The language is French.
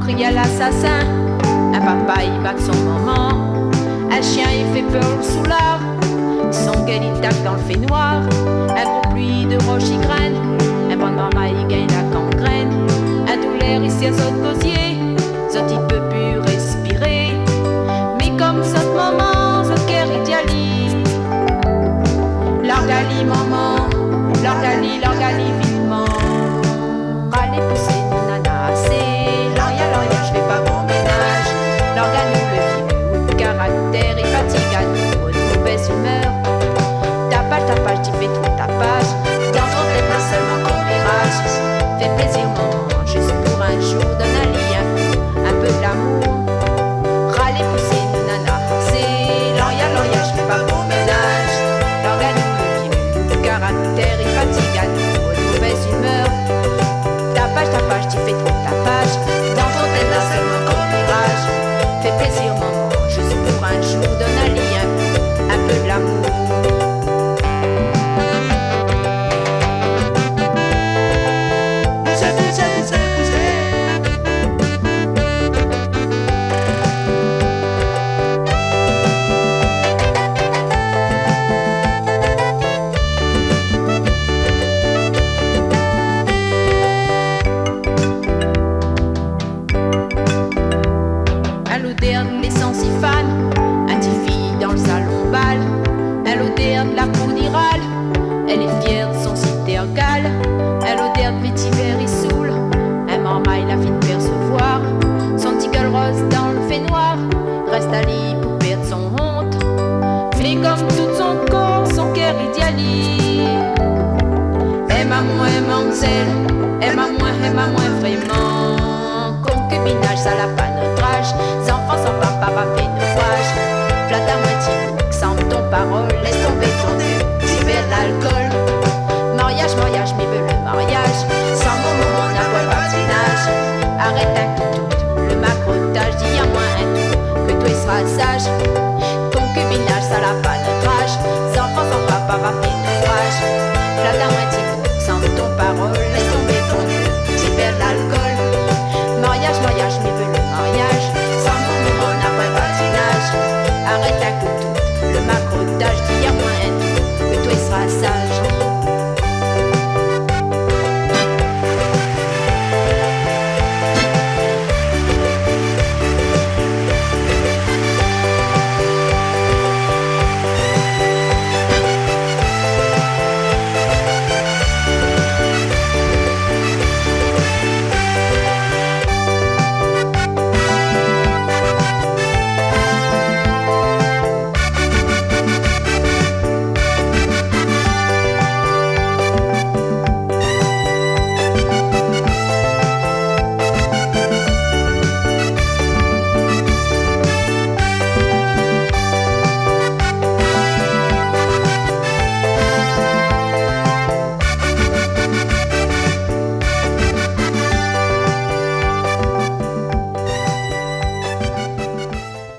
cria l'assassin. Un papa il bat son maman. Un chien il fait peur au soulard. Son gueule il tape dans le fait noir. Un gros pluie de roches il graine. Un bon maman il gagne la gangrène. Un douleur il s'y saute gosier. Zot il peut plus respirer. Mais comme zot maman, zot cœur il dialie. L'orgali maman, l'orgali vivement. Râler pousser une nana, c'est l'oria, je fais pas mon ménage. L'orgali le vieux, caractère et fatigue, de mauvaise humeur. Tapage, t'y fais tout tapage. Dans ton tête, pas seulement qu'on virage. Fais plaisir maman, juste pour un jour, donne un lien, un peu d'amour. Râler pousser une nana, c'est l'oria, je fais pas mon ménage. L'orgali le vieux, caractère et fatigue, de mauvaise humeur. Tapage, t'y fais trop tapage. Dans ton tête, là seulement qu'on virage. Fais plaisir maman, juste pour un jour, donne un lien, un peu de l'amour. Elle est fière de son citergal. Elle odeur de vétiver, il saoule. Un marmaille la fit percevoir. Son petit gueule rose dans le fait noir. Reste à lit pour perdre son honte. Mais comme tout son corps, son cœur idéalise. Aime à moi, mademoiselle. Aime à moi,